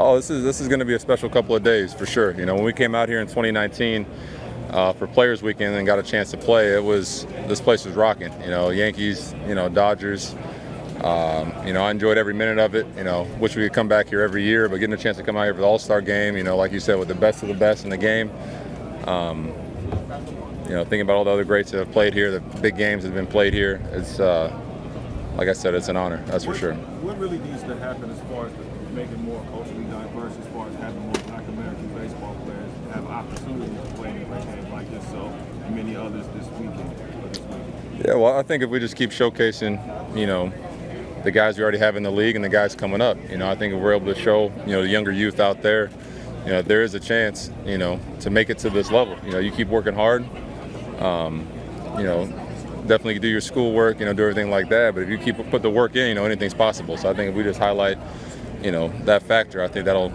Oh, this is going to be a special couple of days for sure. You know, when we came out here in 2019 for Players Weekend and got a chance to play, this place was rocking. You know, Yankees, you know, Dodgers. You know, I enjoyed every minute of it. You know, wish we could come back here every year, but getting a chance to come out here for the All-Star game, you know, like you said, with the best of the best in the game. You know, thinking about all the other greats that have played here, the big games that have been played here. It's like I said, it's an honor. That's for sure. What really needs to happen as far as making more culturally diverse, as far as having more Black American baseball players have opportunities to play in great games like this, so and many others this weekend? Yeah, well, I think if we just keep showcasing, you know, the guys we already have in the league and the guys coming up, you know, I think if we're able to show, you know, the younger youth out there, you know, there is a chance, you know, to make it to this level. You know, you keep working hard, you know, definitely do your schoolwork, you know, do everything like that. But if you put the work in, you know, anything's possible. So I think if we just highlight, you know, that factor, I think that'll,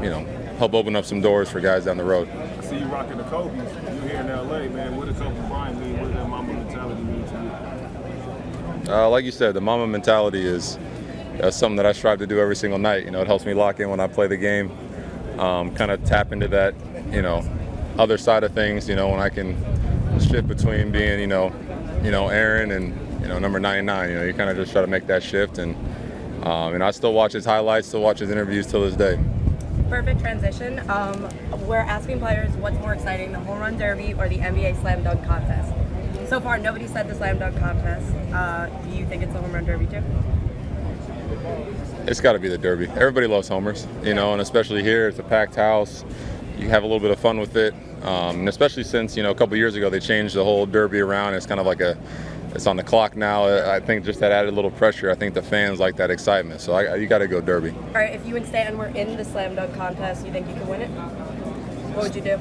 you know, help open up some doors for guys down the road. I see you rocking the Kobe's. You're here in LA, man. What does Kobe Bryant mean? What does that Mamba mentality mean to you? Like you said, the Mamba mentality is something that I strive to do every single night. You know, it helps me lock in when I play the game, kind of tap into that, you know, other side of things. You know, when I can shift between being, you know, Aaron and, you know, number 99. You know, you kind of just try to make that shift, and I still watch his highlights, still watch his interviews till this day. Perfect transition. We're asking players what's more exciting, the home run derby or the NBA slam dunk contest. So far, nobody said the slam dunk contest. Do you think it's the home run derby too? It's got to be the derby. Everybody loves homers, you know, and especially here, it's a packed house. You have a little bit of fun with it, and especially since, you know, a couple years ago they changed the whole derby around. It's kind of like it's on the clock now. I think just that added a little pressure. I think the fans like that excitement, so you got to go derby. All right, if you and Stanton were in the slam dunk contest, you think you could win it? What would you do?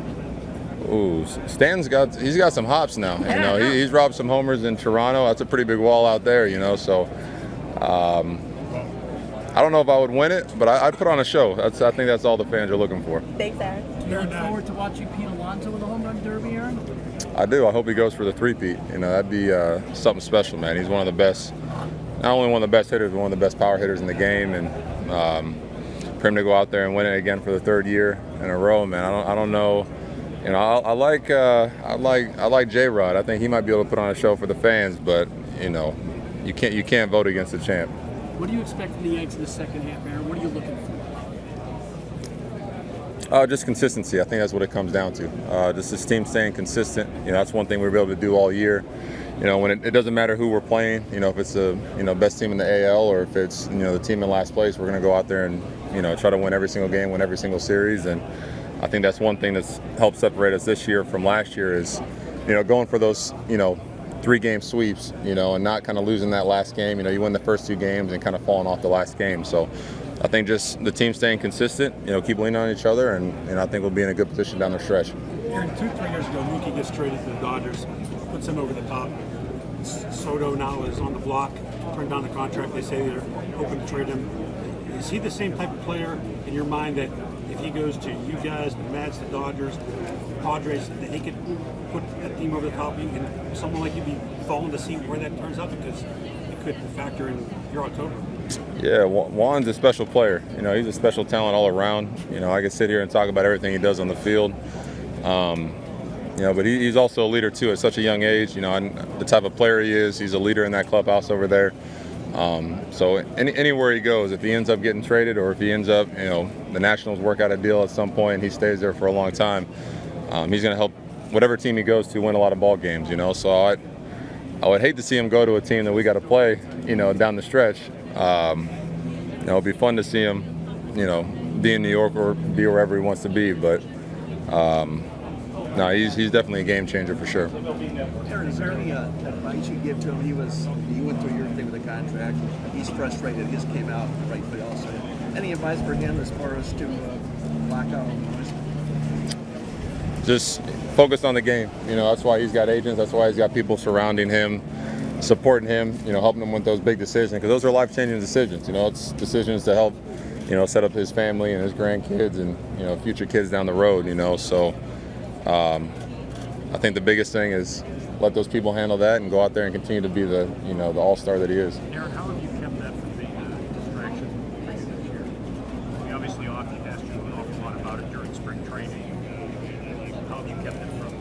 Ooh, Stanton's got some hops now. You know, he's robbed some homers in Toronto. That's a pretty big wall out there, you know. So I don't know if I would win it, but I'd put on a show. I think that's all the fans are looking for. Thanks, Aaron. Do you look forward to watching Pete Alonso in the home run derby, Aaron? I do. I hope he goes for the three-peat. You know, that'd be something special, man. He's one of the best, not only one of the best hitters, but one of the best power hitters in the game. And for him to go out there and win it again for the third year in a row, man, I don't know. You know, I like J-Rod. I think he might be able to put on a show for the fans, but you know, you can't vote against the champ. What do you expect from the Yankees in the second half, Aaron? What are you looking for? Just consistency. I think that's what it comes down to. Just this team staying consistent. You know, that's one thing we'll be able to do all year. You know, when it doesn't matter who we're playing. You know, if it's the best team in the AL or if it's the team in last place, we're going to go out there and try to win every single game, win every single series. And I think that's one thing that's helped separate us this year from last year is going for those 3-game sweeps, and not kind of losing that last game. You win the first 2 games and kind of falling off the last game. So I think just the team staying consistent, keep leaning on each other, and I think we'll be in a good position down the stretch. Aaron, 2-3 years ago, Mookie gets traded to the Dodgers, puts him over the top. Soto now is on the block, turned down the contract. They say they're hoping to trade him. Is he the same type of player in your mind that if he goes to you guys, the Mets, the Dodgers, Padres, that he could put that team over the top, and someone like you be following to see where that turns out, because it could factor in your October? Yeah, Juan's a special player. He's a special talent all around. I could sit here and talk about everything he does on the field. But he's also a leader too at such a young age. The type of player he is, he's a leader in that clubhouse over there. So anywhere he goes, if he ends up getting traded or if he ends up, the Nationals work out a deal at some point and he stays there for a long time, he's going to help whatever team he goes to win a lot of ball games. So I would hate to see him go to a team that we got to play, down the stretch. It'd be fun to see him, be in New York or be wherever he wants to be. But no, he's definitely a game changer for sure. Aaron, is there any advice you give to him? He went through your thing with the contract. He's frustrated. His came out rightfully also. Any advice for him as far as to block out all the noise? Just focus on the game. That's why he's got agents. That's why he's got people surrounding him, supporting him. Helping him with those big decisions, because those are life-changing decisions. It's decisions to help, set up his family and his grandkids and future kids down the road. So I think the biggest thing is let those people handle that and go out there and continue to be the the all-star that he is. Aaron, how have you kept that from being a distraction this year? Obviously off, you training? How have you kept it from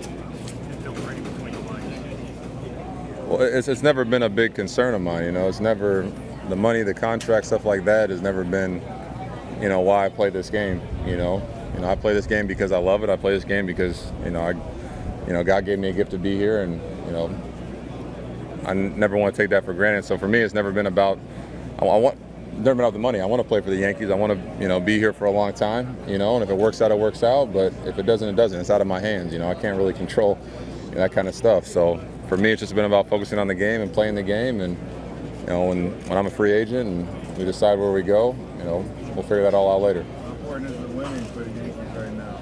infiltrating between the lines? Well, it's never been a big concern of mine. It's never the money, the contract, stuff like that has never been, why I play this game. I play this game because I love it. I play this game because God gave me a gift to be here, and I never want to take that for granted. So for me, it's never been about never been about the money. I want to play for the Yankees. I want to be here for a long time. And if it works out, it works out. But if it doesn't, it doesn't. It's out of my hands. I can't really control that kind of stuff. So for me, it's just been about focusing on the game and playing the game. And when I'm a free agent and we decide where we go, we'll figure that all out later. How important is the winning for the Yankees right now?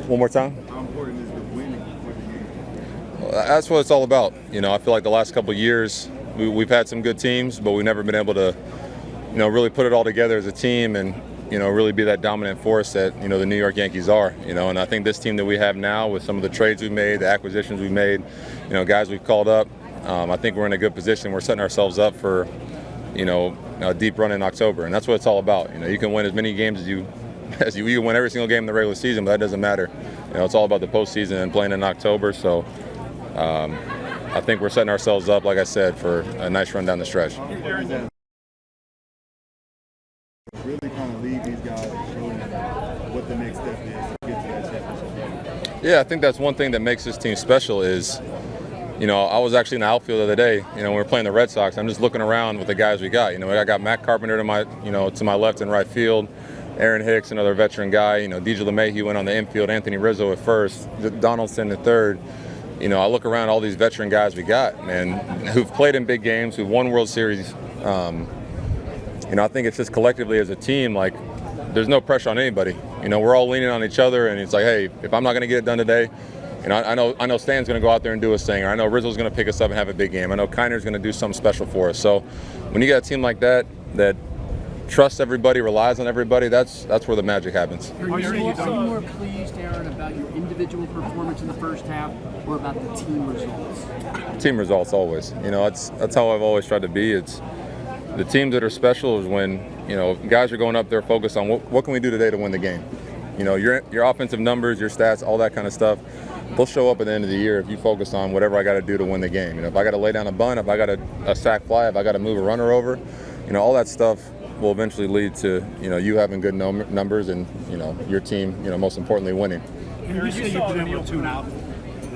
One more time. How important is the winning for the Yankees? Well, that's what it's all about. I feel like the last couple of years we've had some good teams, but we've never been able to, really put it all together as a team and, really be that dominant force that, the New York Yankees are. And I think this team that we have now, with some of the trades we made, the acquisitions we made, guys we've called up, I think we're in a good position. We're setting ourselves up for, a deep run in October, and that's what it's all about. You can win as many games as you can win every single game in the regular season, but that doesn't matter. It's all about the postseason and playing in October. So I think we're setting ourselves up, like I said, for a nice run down the stretch. Really kind of lead these guys and show them what the next step is to get to that championship level. Yeah, I think that's one thing that makes this team special is, I was actually in the outfield the other day, when we were playing the Red Sox. I'm just looking around with the guys we got. I got Matt Carpenter to my left and right field, Aaron Hicks, another veteran guy. DJ LeMahieu went on the infield, Anthony Rizzo at first, Donaldson at third. I look around all these veteran guys we got, man, who've played in big games, who've won World Series. I think it's just collectively as a team, like, there's no pressure on anybody. We're all leaning on each other, and it's like, hey, if I'm not going to get it done today, I know Stan's going to go out there and do his thing, or I know Rizzo's going to pick us up and have a big game. I know Kiner's going to do something special for us. So when you got a team like that trusts everybody, relies on everybody, that's where the magic happens. Are you more pleased, Aaron, about your individual performance in the first half or about the team results? Team results always. That's how I've always tried to be. It's the teams that are special is when guys are going up there focused on what can we do today to win the game. Your offensive numbers, your stats, all that kind of stuff, they'll show up at the end of the year if you focus on whatever I got to do to win the game. If I got to lay down a bunt, if I got a sac fly, if I got to move a runner over, all that stuff will eventually lead to you having good numbers and your team most importantly winning. You say you've been able to tune out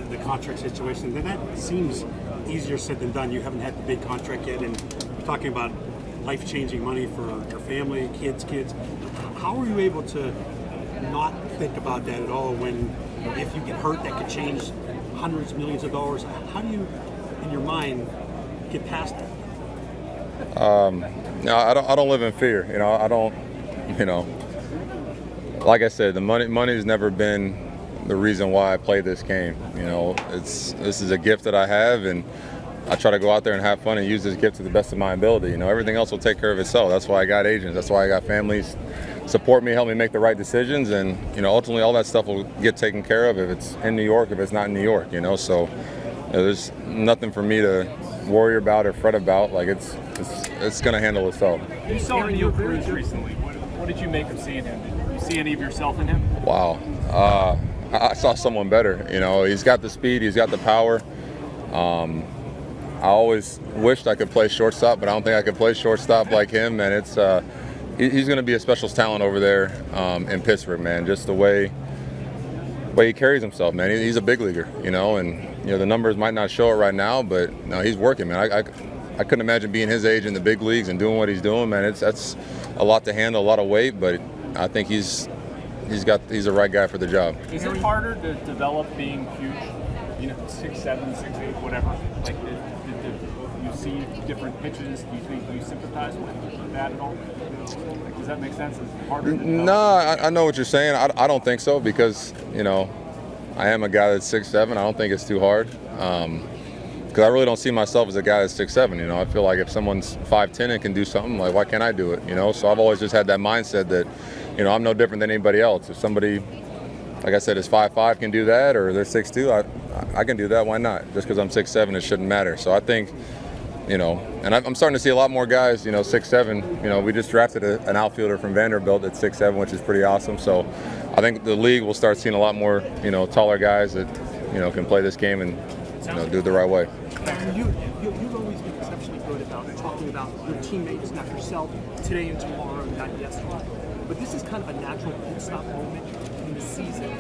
the contract situation. Then that seems easier said than done. You haven't had the big contract yet, and you're talking about life-changing money for your family, kids. How are you able to not think about that at all when, if you get hurt, that could change hundreds of millions of dollars? How do you, in your mind, get past that? No, I don't live in fear. I don't. Like I said, the money's never been the reason why I play this game. This is a gift that I have, and I try to go out there and have fun and use this gift to the best of my ability. Everything else will take care of itself. That's why I got agents. That's why I got families support me, help me make the right decisions, and ultimately all that stuff will get taken care of if it's in New York, if it's not in New York. So there's nothing for me to worry about or fret about. Like it's going to handle itself. You saw Neil Cruz recently. What did you make of seeing him? Did you see any of yourself in him? Wow, I saw someone better. He's got the speed, he's got the power. I always wished I could play shortstop, but I don't think I could play shortstop like him. And he's going to be a special talent over there in Pittsburgh, man. Just the way he carries himself, man. He's a big leaguer, and the numbers might not show it right now, but no, he's working, man. I couldn't imagine being his age in the big leagues and doing what he's doing, man. That's a lot to handle, a lot of weight, but I think he's the right guy for the job. Is it harder to develop being huge? 6'7", 6'8", whatever. Like, did you see different pitches? Do you think you sympathize with that at all? Like, does that make sense? Is it harder? No, I know what you're saying. I don't think so because I am a guy that's 6'7". I don't think it's too hard because I really don't see myself as a guy that's 6'7". I feel like if someone's 5'10" and can do something, like why can't I do it? So I've always just had that mindset that I'm no different than anybody else. If somebody, like I said, is 5'5", can do that, or they're 6'2", I can do that. Why not? Just because I'm 6'7", it shouldn't matter. So I think And I'm starting to see a lot more guys, 6'7". We just drafted an outfielder from Vanderbilt at 6'7", which is pretty awesome. So I think the league will start seeing a lot more, taller guys that, can play this game and, do it the right way. You've always been exceptionally good about talking about your teammates, not yourself, today and tomorrow, not yesterday. But this is kind of a natural pit stop moment in the season.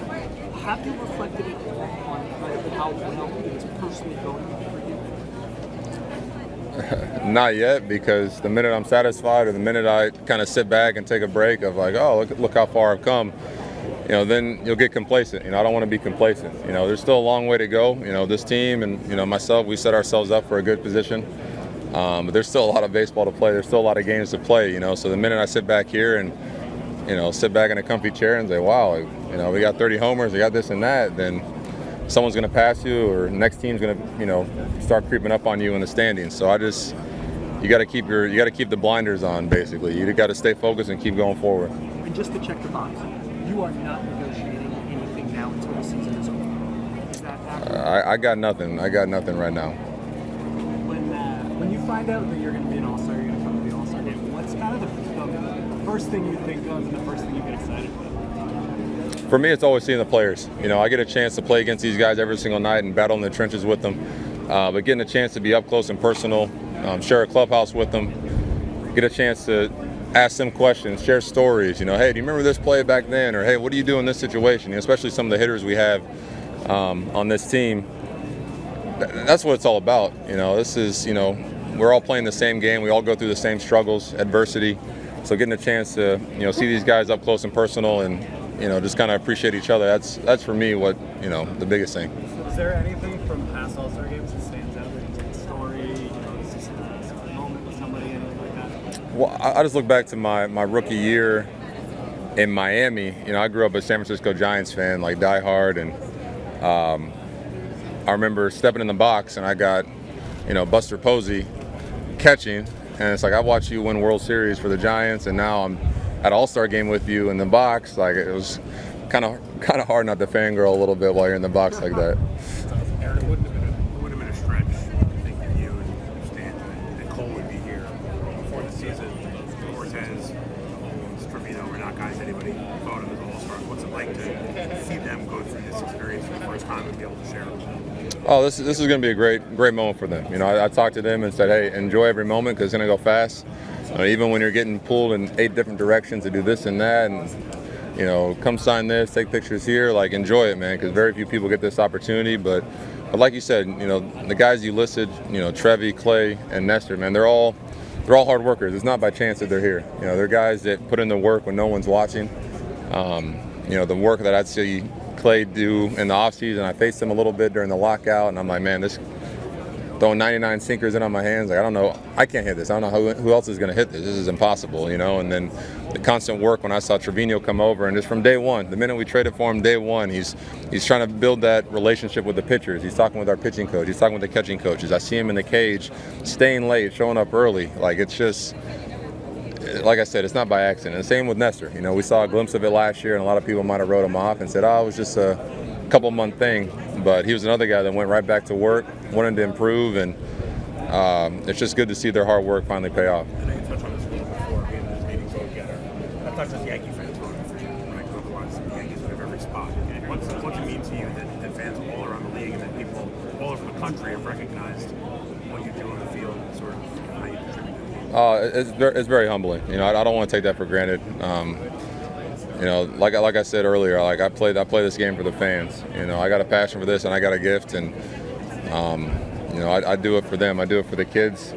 Have you reflected at all on kind of how well it's personally going for you? Not yet, because the minute I'm satisfied or the minute I kind of sit back and take a break of like, oh, look how far I've come, then you'll get complacent. I don't want to be complacent. There's still a long way to go. This team and, myself, we set ourselves up for a good position. But there's still a lot of baseball to play. There's still a lot of games to play, So the minute I sit back here and, sit back in a comfy chair and say, wow, we got 30 homers, we got this and that, then someone's going to pass you or the next team's going to, start creeping up on you in the standings. So you got to keep the blinders on, basically. You got to stay focused and keep going forward. And just to check the box, you are not negotiating anything now until the season is over. Is that accurate? I got nothing. I got nothing right now. When you find out that you're going to be an All-Star, you're going to come to the All-Star game, what's kind of the first thing you think of and the first thing you get excited about? For me, it's always seeing the players. I get a chance to play against these guys every single night and battle in the trenches with them. But getting a chance to be up close and personal, share a clubhouse with them, get a chance to ask them questions, share stories. Hey, do you remember this play back then? Or hey, what do you do in this situation? Especially some of the hitters we have on this team. That's what it's all about. This is, we're all playing the same game. We all go through the same struggles, adversity. So getting a chance to, see these guys up close and personal and, just kind of appreciate each other. That's for me what, the biggest thing. Is there anything from past All-Star games that stands out? Like a story, this is a moment with somebody, anything like that? Well, I just look back to my rookie year in Miami. I grew up a San Francisco Giants fan, like diehard, and I remember stepping in the box and I got, Buster Posey catching, and it's like I watched you win World Series for the Giants, and now I'm at All-Star game with you in the box. Like it was kind of hard not to fangirl a little bit while you're in the box like that. Aaron, it wouldn't have been a stretch thinking you and Stanton and Cole would be here before the season. Cortez, Holmes, Trevino were not guys anybody thought of as All-Stars. What's it like to see them go through this experience for the first time and be able to share it? Oh, this is going to be a great moment for them. I talked to them and said, hey, enjoy every moment because it's going to go fast. Even when you're getting pulled in 8 different directions to do this and that, and come sign this, take pictures here, like enjoy it, man, because very few people get this opportunity. But like you said, the guys you listed, Trevi, Clay, and Nestor, man, they're all hard workers. It's not by chance that they're here. They're guys that put in the work when no one's watching. The work that I'd see Clay do in the offseason, I faced him a little bit during the lockout, and I'm like, man, this throwing 99 sinkers in on my hands, like I don't know, I can't hit this. I don't know who else is going to hit this. This is impossible, And then the constant work when I saw Trevino come over, and just from day one, the minute we traded for him, day one, he's trying to build that relationship with the pitchers. He's talking with our pitching coach. He's talking with the catching coaches. I see him in the cage, staying late, showing up early. Like it's just, like I said, it's not by accident. And same with Nestor. We saw a glimpse of it last year, and a lot of people might have wrote him off and said, oh, it was just a couple-month thing. But he was another guy that went right back to work, wanted to improve, and it's just good to see their hard work finally pay off. I know you touched on this a little before being in this meeting together. I've talked to Yankee fans for you, right? Otherwise, Yankees would have every spot. What's it mean to you that fans all around the league and that people all over the country have recognized what you do on the field and sort of how you contribute to the game? It's very humbling. I don't want to take that for granted. Like I said earlier, like I play this game for the fans. I got a passion for this, and I got a gift, and I do it for them. I do it for the kids.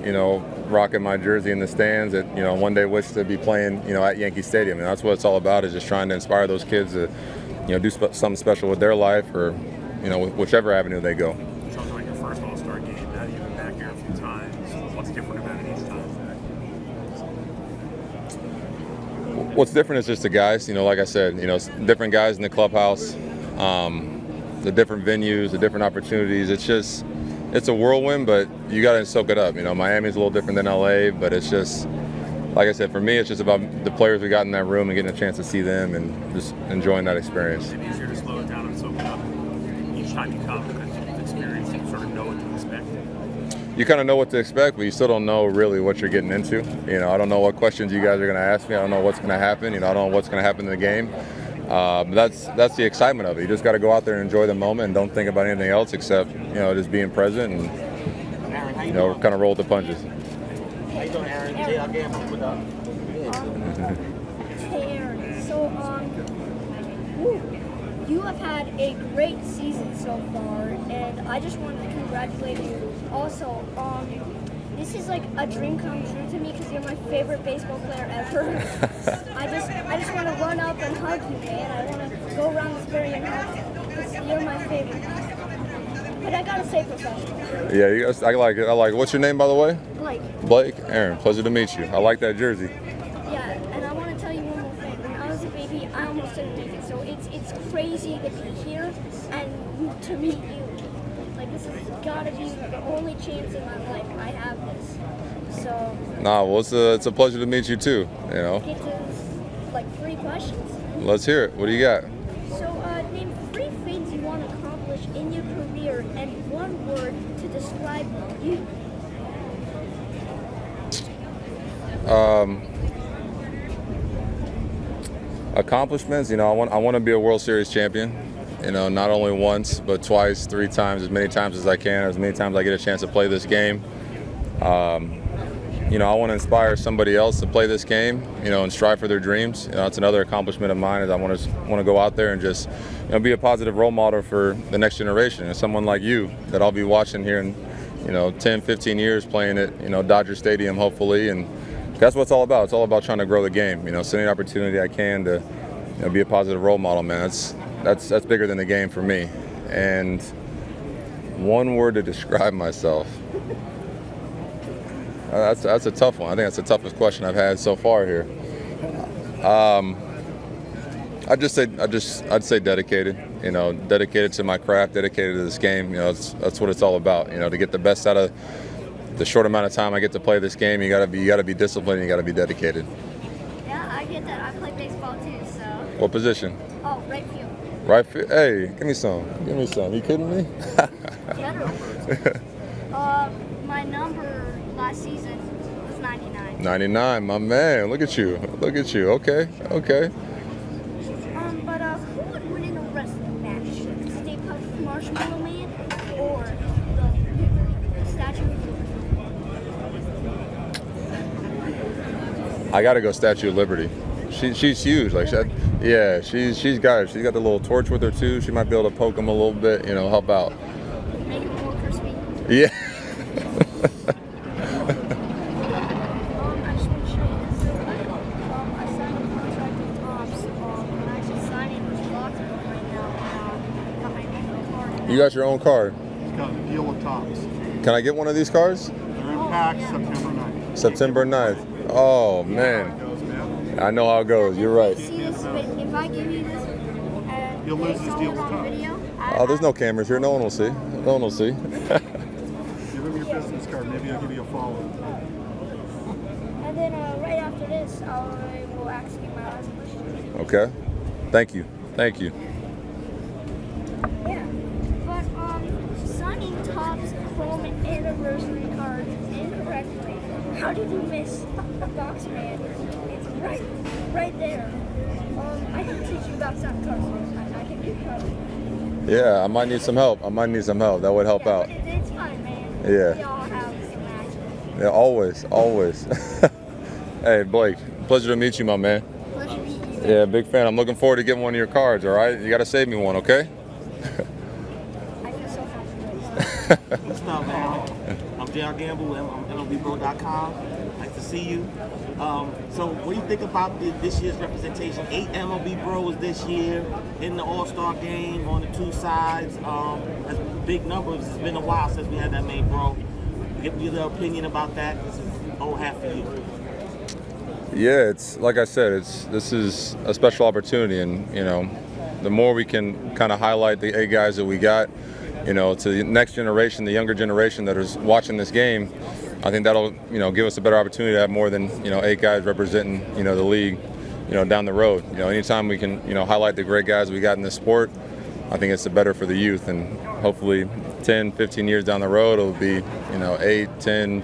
Rocking my jersey in the stands. That one day wish to be playing at Yankee Stadium, and that's what it's all about. Is just trying to inspire those kids to do something special with their life, or whichever avenue they go. It sounds like your first All-Star game. Now you've been back here a few times. What's different about it each time? What's different is just the guys. Like I said, different guys in the clubhouse, the different venues, the different opportunities. It's a whirlwind, but you got to soak it up. Miami's a little different than LA, but it's just, like I said, for me, it's just about the players we got in that room and getting a chance to see them and just enjoying that experience. Is it easier to slow it down and soak it up each time you come because you've experienced it, you sort of know what to expect? you kind of know what to expect, but you still don't know really what you're getting into. You know, I don't know what questions you guys are going to ask me. I don't know what's going to happen. You know, I don't know what's going to happen in the game. But that's the excitement of it. You just got to go out there and enjoy the moment and don't think about anything else except, you know, just being present and, you know, kind of roll with the punches. How you doing, Aaron? JR Gamble, what up? Hey, Aaron. So, you have had a great season so far, and I just wanted to congratulate you. Also, this is like a dream come true to me because you're my favorite baseball player ever. I just want to run up and hug you, man. I want to go around this area and hug you because you're my favorite. But I gotta say professional. Yeah, you guys, I like it. I like it. What's your name, by the way? Blake. Blake. Aaron, pleasure to meet you. I like that jersey. Yeah, and I want to tell you one more thing. When I was a baby, I almost didn't make it. So it's crazy to be here and to meet you. Like, this has got to be the only chance in my life I have this. So. Nah, well, it's a pleasure to meet you too. You know. Get to like 3 questions. Let's hear it. What do you got? So name 3 things you want to accomplish in your career and 1 word to describe you. Accomplishments, you know, I want to be a World Series champion. You know, not only once, but twice, 3 times, as many times as I can, as many times I get a chance to play this game. You know, I want to inspire somebody else to play this game, you know, and strive for their dreams. You know, that's another accomplishment of mine, is I want to go out there and just, you know, be a positive role model for the next generation. And someone like you that I'll be watching here in, you know, 10, 15 years playing at, you know, Dodger Stadium, hopefully. And that's what it's all about. It's all about trying to grow the game. You know, so any opportunity I can to, you know, be a positive role model, man. That's bigger than the game for me. And 1 word to describe myself. That's a tough one. I think that's the toughest question I've had so far here. I'd say dedicated. You know, dedicated to my craft, dedicated to this game. You know, that's what it's all about. You know, to get the best out of the short amount of time I get to play this game, you gotta be disciplined. You gotta be dedicated. Yeah, I get that. I play baseball too. So. What position? Oh, right field. Right field. Hey, give me some. Give me some. You kidding me? My number last season was 99. 99, my man. Look at you. Look at you. Okay. Okay. But who would win in a wrestling match? Stay Puft Marshmallow Man or the Statue of Liberty? I gotta go Statue of Liberty. She's huge. Like, yeah, she's got the little torch with her too. She might be able to poke him a little bit. You know, help out. Make him more crispy. Yeah. I just want to show you this. I signed a contract with Tops. I'm actually signing with Broadening right now. Got my own card. You got your own card. He's got a deal with Tops. Can I get one of these cards? They're in pack September 9th. September 9th. Oh man. I know how it goes. You're right. See this, but if I give you this and You'll lose this deal with on Tops. video, Oh, there's no cameras here. No one will see. No one will see. Give him your business card. Maybe I'll give you a follow. and then right after this, I will ask you my last question. Okay. Thank you. Thank you. Yeah, but signing Topps Chrome anniversary cards incorrectly. How did you miss the box, man? It's right there. I can teach you about some cards. I can do cards. Yeah, I might need some help. That would help out. It's fine, man. Yeah. We all have some magic. Yeah, always. Hey, Blake, pleasure to meet you, my man. Pleasure to meet you. Yeah, big fan. I'm looking forward to getting one of your cards, all right? You got to save me one, okay? I feel so happy. What's up, man? I'm JR Gamble. I'm MLBBro.com. Nice to see you. So, what do you think about this year's representation? 8 MLB Bros this year in the All-Star game on the 2 sides. That's big numbers. It's been a while since we had that many bro. Give me your opinion about that. This is old hat for you. Yeah, it's like I said, this is a special opportunity, and you know, the more we can kind of highlight the 8 guys that we got, you know, to the next generation, the younger generation that is watching this game, I think that'll, you know, give us a better opportunity to have more than, you know, 8 guys representing, you know, the league, you know, down the road. You know, anytime we can, you know, highlight the great guys we got in this sport, I think it's the better for the youth, and hopefully, 10, 15 years down the road, it'll be, 8, 10,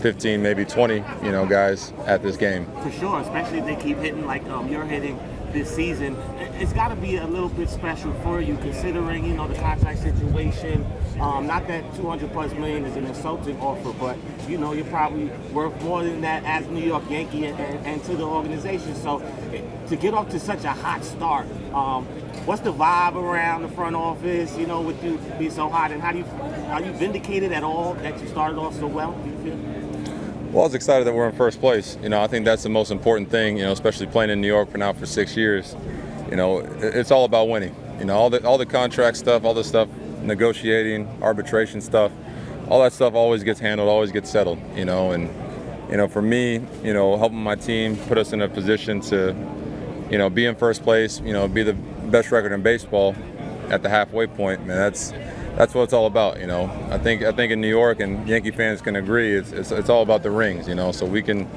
15, maybe 20, guys at this game. For sure, especially if they keep hitting like you're hitting this season. It's got to be a little bit special for you, considering the contract situation. Not that $200+ million is an insulting offer, but you're probably worth more than that as a New York Yankee and to the organization. So to get off to such a hot start, what's the vibe around the front office? With you being so hot, and are you vindicated at all that you started off so well? Do you feel? Well, I was excited that we're in first place. I think that's the most important thing, especially playing in New York now for 6 years. It's all about winning. All the contract stuff, all the stuff, negotiating, arbitration stuff, all that stuff always gets handled, always gets settled, and for me, helping my team put us in a position to, be in first place, be the best record in baseball at the halfway point, man, that's what it's all about, I think in New York, and Yankee fans can agree, it's all about the rings, so we can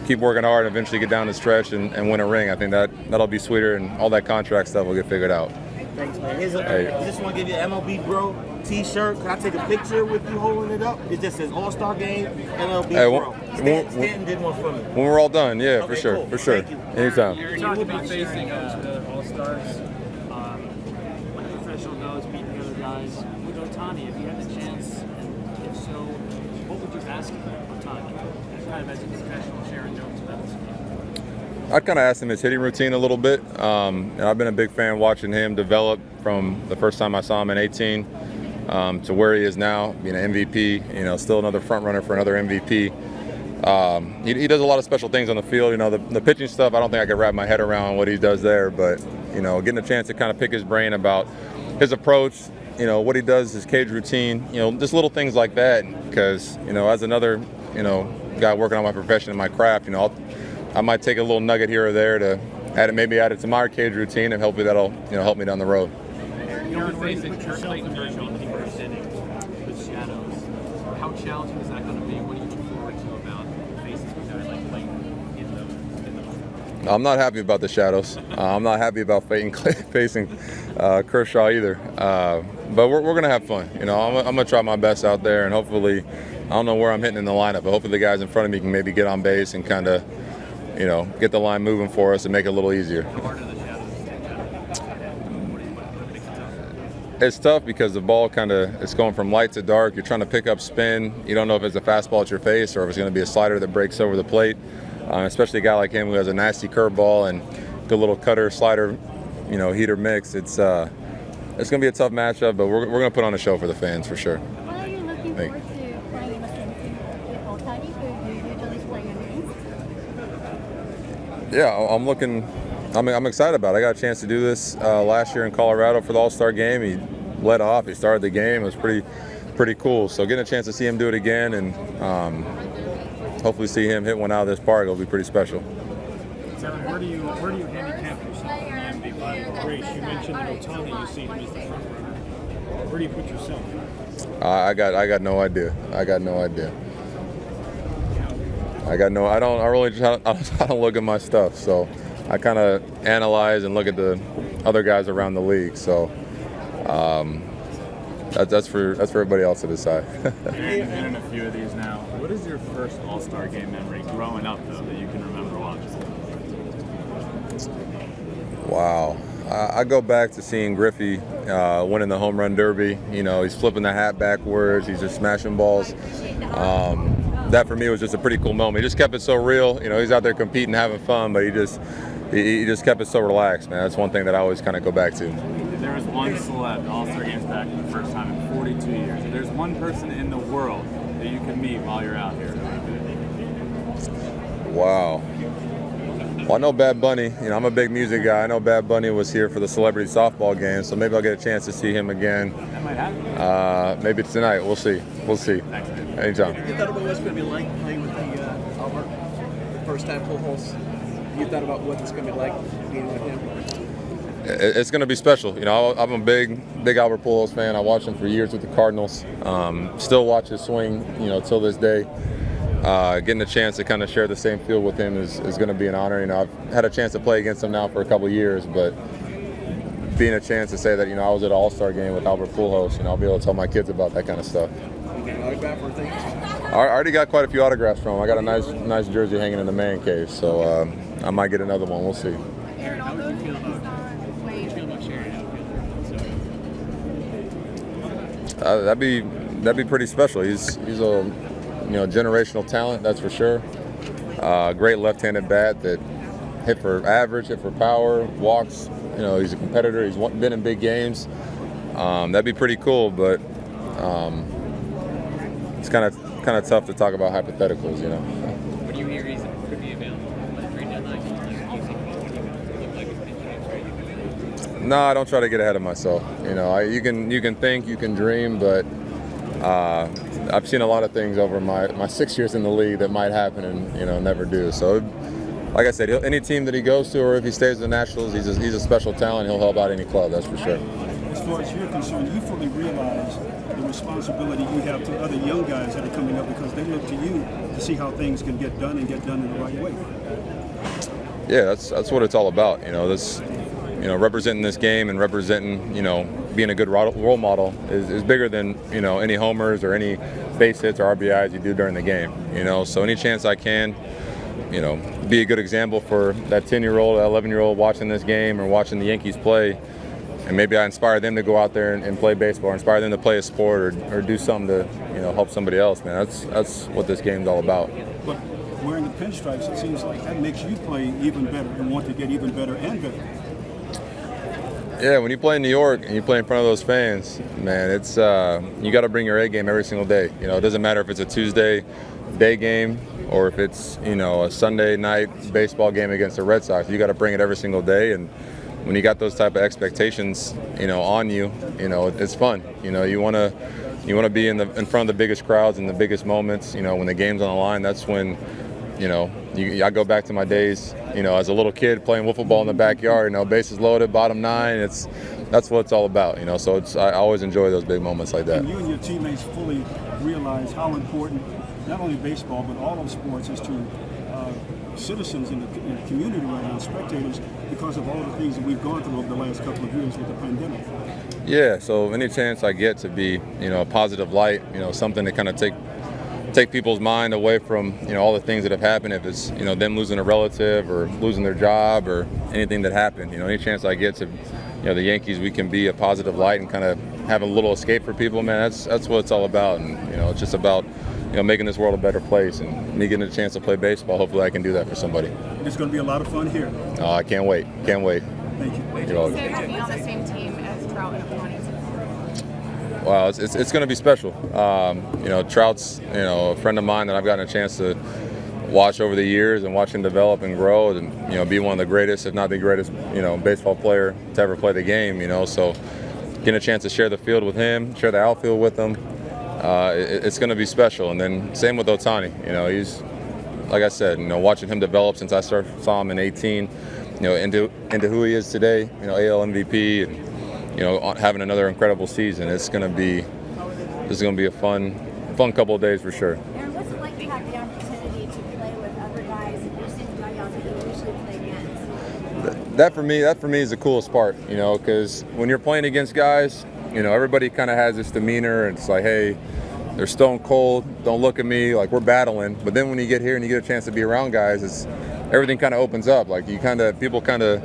keep working hard and eventually get down the stretch and win a ring. I think that'll be sweeter, and all that contract stuff will get figured out. Thanks, man. I just want to give you an MLB Bro t-shirt. Can I take a picture with you holding it up? It just says All-Star Game, MLB Bro. Stanton did one for me. When we're all done, yeah, okay, for sure, cool. for sure. Thank you. Anytime. You will be facing the All-Stars. Like a professional knows, meeting the other guys. With Ohtani, if you had the chance, and if so, what would you ask Ohtani? Kind of as a professional, Sharon Jones about this game. I'd kind of asked him his hitting routine a little bit. And I've been a big fan watching him develop from the first time I saw him in 18 to where he is now, being an MVP, still another front runner for another MVP. He does a lot of special things on the field. The pitching stuff, I don't think I could wrap my head around what he does there, but, getting a chance to kind of pick his brain about his approach, what he does, his cage routine, just little things like that, because, as another, guy working on my profession and my craft, I might take a little nugget here or there to add it to my cage routine, and hopefully that'll help me down the road. You're facing Clayton Kershaw in the first inning with shadows. How challenging is that going to be? What do you look forward to about facing a guy like Clayton in the? I'm not happy about the shadows. I'm not happy about facing Kershaw either. But we're gonna have fun. I'm gonna try my best out there, and hopefully, I don't know where I'm hitting in the lineup, but hopefully the guys in front of me can maybe get on base and kind of, get the line moving for us and make it a little easier. It's tough because the ball it's going from light to dark. You're trying to pick up spin. You don't know if it's a fastball at your face or if it's going to be a slider that breaks over the plate. Especially a guy like him who has a nasty curveball and good little cutter, slider, heater mix. It's going to be a tough matchup, but we're going to put on a show for the fans for sure. What are you looking forward to playing in the same team with Ohtani, who you usually play against? Yeah, I'm excited about it. I got a chance to do this last year in Colorado for the All-Star game. He led off. He started the game. It was pretty cool. So getting a chance to see him do it again and hopefully see him hit one out of this park will be pretty special. Kevin, where do you handicap yourself in the MVP race? You mentioned Ohtani. You see him as the front runner. Where do you put yourself? I got no idea. I don't look at my stuff. So I kind of analyze and look at the other guys around the league. So that's for everybody else to decide. You've been in a few of these now. What is your first All-Star game memory growing up, though, that you can remember watching? Wow. I go back to seeing Griffey winning the home run derby. He's flipping the hat backwards. He's just smashing balls. That for me was just a pretty cool moment. He just kept it so real. He's out there competing, having fun, but he just kept it so relaxed, man. That's one thing that I always kind of go back to. There was one celeb, the All-Star Game's back for the first time in 42 years. If there's one person in the world that you can meet while you're out here, wow. Well, I know Bad Bunny. I'm a big music guy. I know Bad Bunny was here for the celebrity softball game, so maybe I'll get a chance to see him again. that might happen. Maybe tonight. We'll see. Thanks, man. Anytime. You thought about what's going to be like playing with the Albert, the first time full holes? You thought about what it's going to be like being with him? It's going to be special. I'm a big Albert Pujols fan. I watched him for years with the Cardinals. Still watch his swing, till this day. Getting a chance to kind of share the same field with him is going to be an honor. I've had a chance to play against him now for a couple of years, but being a chance to say that, I was at an All-Star game with Albert Pujols, I'll be able to tell my kids about that kind of stuff. I already got quite a few autographs from him. I got a nice jersey hanging in the man cave, so I might get another one. We'll see. How would you feel about sharing outfield? That'd be pretty special. He's a generational talent, that's for sure. Great left-handed bat that hit for average, hit for power, walks. He's a competitor. He's been in big games. That'd be pretty cool, but it's kind of tough to talk about hypotheticals, When you hear he's could be available by the trade deadline, do you think look like a pinch hit? No, I don't try to get ahead of myself. You can think, you can dream, but I've seen a lot of things over my 6 years in the league that might happen and never do. So, like I said, any team that he goes to, or if he stays in the Nationals, he's a special talent. He'll help out any club, that's for sure. As far as you're concerned, you fully realize the responsibility you have to other young guys that are coming up, because they look to you to see how things can get done and get done in the right way. Yeah, that's what it's all about. Representing this game and representing, being a good role model is bigger than, any homers or any base hits or RBIs you do during the game. So any chance I can, be a good example for that 10-year-old, 11-year-old watching this game or watching the Yankees play, and maybe I inspire them to go out there and play baseball, or inspire them to play a sport or do something to, help somebody else, man. That's what this game's all about. But wearing the pinstripes, it seems like that makes you play even better and want to get even better and better. Yeah, when you play in New York and you play in front of those fans, man, it's you got to bring your A game every single day. It doesn't matter if it's a Tuesday day game or if it's a Sunday night baseball game against the Red Sox. You got to bring it every single day, and when you got those type of expectations, on you, it's fun. You want to be in front of the biggest crowds and the biggest moments. When the game's on the line, that's when. I go back to my days, as a little kid playing wiffle ball in the backyard. Bases loaded, bottom nine. That's what it's all about. So I always enjoy those big moments like that. And you and your teammates fully realize how important not only baseball but all of sports is to citizens in the community right now, spectators, because of all the things that we've gone through over the last couple of years with the pandemic. Yeah. So any chance I get to be, a positive light, something to kind of take people's mind away from all the things that have happened, if it's them losing a relative or losing their job or anything that happened, any chance I get to the Yankees, we can be a positive light and kind of have a little escape for people, man. That's what it's all about. And it's just about making this world a better place, and me getting a chance to play baseball. Hopefully I can do that for somebody. It's going to be a lot of fun here. Oh, I can't wait. Thank you. You're welcome. So be on the same team as Trout and Otani. Wow, it's going to be special. Trout's a friend of mine that I've gotten a chance to watch over the years and watch him develop and grow, and be one of the greatest, if not the greatest, baseball player to ever play the game. So getting a chance to share the field with him, share the outfield with him, it's going to be special. And then same with Otani. He's, like I said, watching him develop since I saw him in 18, into who he is today. AL MVP and. Having another incredible season. This is going to be a fun couple of days for sure. Aaron, what's it like to have the opportunity to play with other guys and you're seeing dugouts that you usually play against? That for me is the coolest part, because when you're playing against guys, everybody kind of has this demeanor, and it's like, hey, they're stone cold, don't look at me, like we're battling. But then when you get here and you get a chance to be around guys, everything kind of opens up. Like people kind of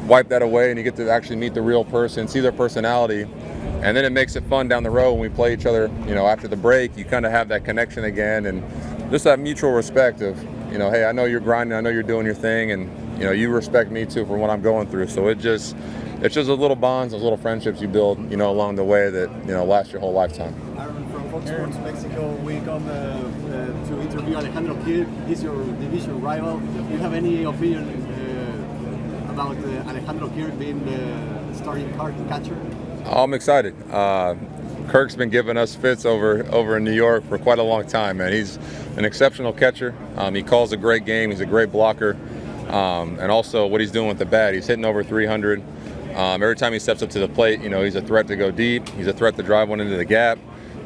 wipe that away, and you get to actually meet the real person, see their personality, and then it makes it fun down the road when we play each other. After the break, you kind of have that connection again, and just that mutual respect of, hey, I know you're grinding, I know you're doing your thing, and you respect me too for what I'm going through. So it's just those little bonds, those little friendships you build, along the way that last your whole lifetime. Aaron from Fox Sports Mexico. We come to interview Alejandro Kirk. He's your division rival. Do you have any opinion about Alejandro Kirk being the starting catcher? I'm excited. Kirk's been giving us fits over in New York for quite a long time, man. He's an exceptional catcher. He calls a great game. He's a great blocker. And also what he's doing with the bat, he's hitting over 300. Every time he steps up to the plate, he's a threat to go deep. He's a threat to drive one into the gap.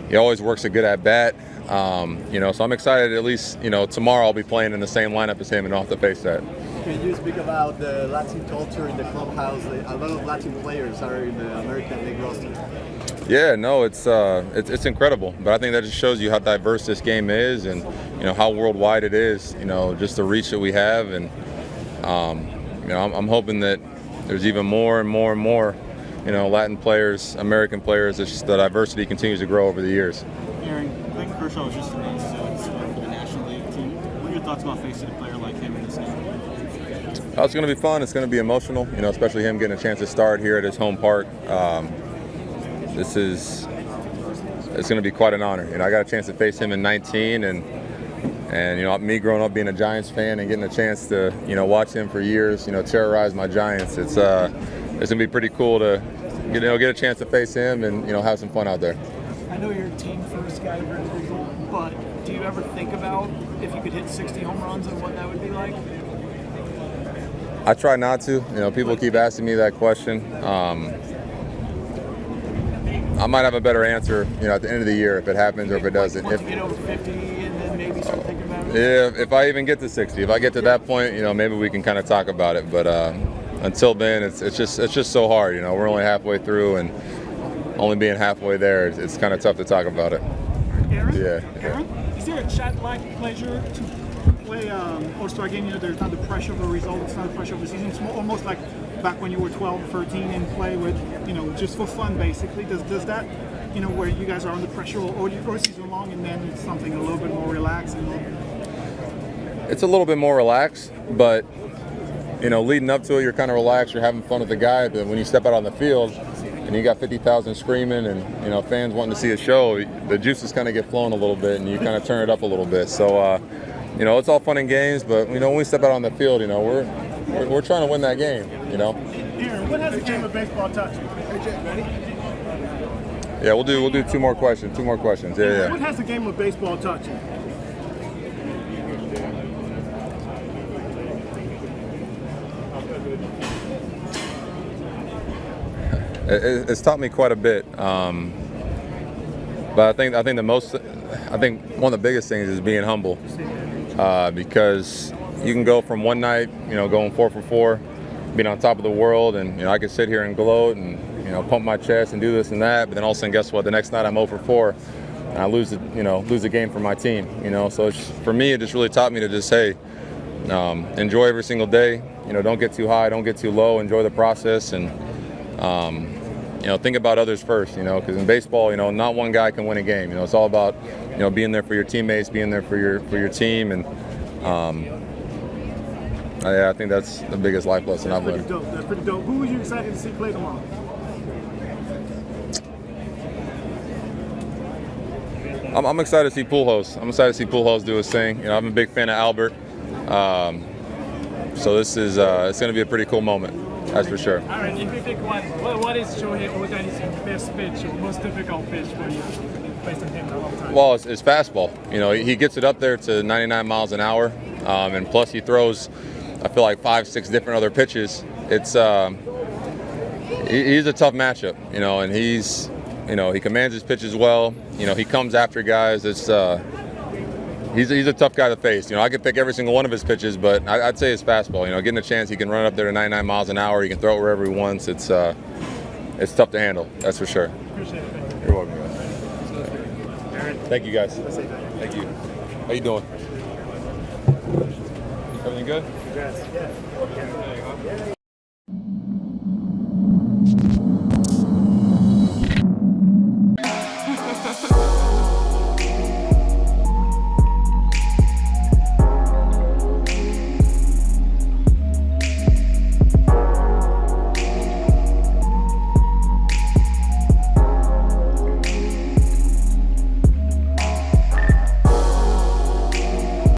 He always works a good at bat. So I'm excited. At least, tomorrow I'll be playing in the same lineup as him and I'll have to face that. Can you speak about the Latin culture in the clubhouse? A lot of Latin players are in the American League roster. Yeah, no, it's incredible. But I think that just shows you how diverse this game is, and how worldwide it is. Just the reach that we have, and I'm hoping that there's even more and more and more, Latin players, American players. It's just the diversity continues to grow over the years. Aaron, Clayton Kershaw was just announced for the National League team. What are your thoughts about facing a player like him in this game? It's going to be fun. It's going to be emotional, especially him getting a chance to start here at his home park. It's going to be quite an honor. I got a chance to face him in 19, and me growing up being a Giants fan and getting a chance to watch him for years, terrorize my Giants. It's going to be pretty cool to get a chance to face him and have some fun out there. I know you're a team first guy, but do you ever think about if you could hit 60 home runs and what that would be like? I try not to. People keep asking me that question. I might have a better answer, at the end of the year if it happens or if it doesn't. If you get over 50 and then maybe start thinking about it? Yeah, if I even get to 60, if I get to that point, maybe we can kind of talk about it. But until then, it's just so hard. We're only halfway through, and only being halfway there, it's kind of tough to talk about it. Aaron? Yeah. Aaron, is there a chat-like pleasure to play All-Star game? There's not the pressure of a result, it's not the pressure of a season. It's almost like back when you were 12 or 13 and play with, just for fun, basically. Does that, where you guys are under pressure all season long, and then it's something a little bit more relaxed? It's a little bit more relaxed, but, leading up to it, you're kind of relaxed, you're having fun with the guy, but when you step out on the field, and you got 50,000 screaming and, fans wanting to see a show, the juices kind of get flowing a little bit, and you kind of turn it up a little bit. So, it's all fun and games, but, when we step out on the field, we're trying to win that game, Aaron, what has the game of baseball taught you? Yeah, we'll do two more questions. Yeah. What has the game of baseball taught you? It's taught me quite a bit, but I think one of the biggest things is being humble, because you can go from one night, going 4 for 4, being on top of the world, and I could sit here and gloat and pump my chest and do this and that, but then all of a sudden, guess what? The next night I'm 0 for 4, and I lose the game for my team. So for me, it just really taught me to just enjoy every single day. Don't get too high, don't get too low. Enjoy the process, and think about others first. Because in baseball, not one guy can win a game. It's all about being there for your teammates, being there for your team, and I think that's the biggest life lesson I've learned. That's pretty dope. Who are you excited to see play tomorrow? I'm excited to see Pujols. I'm excited to see Pujols do his thing. I'm a big fan of Albert. So this is it's going to be a pretty cool moment, that's for sure. All right, if you pick one, what is Shohei Ohtani's best pitch, or most difficult pitch for you based on him the whole time? Well, it's fastball. He gets it up there to 99 miles an hour, and plus he throws, I feel like 5-6 different other pitches. It's he's a tough matchup, and he's he commands his pitches well. He comes after guys. It's he's a tough guy to face. I could pick every single one of his pitches, but I'd say his fastball. Getting a chance, he can run up there to 99 miles an hour. He can throw it wherever he wants. It's tough to handle. That's for sure. Appreciate it. You're welcome, guys. Thank you, guys. Thank you. How you doing? Everything good? Yes.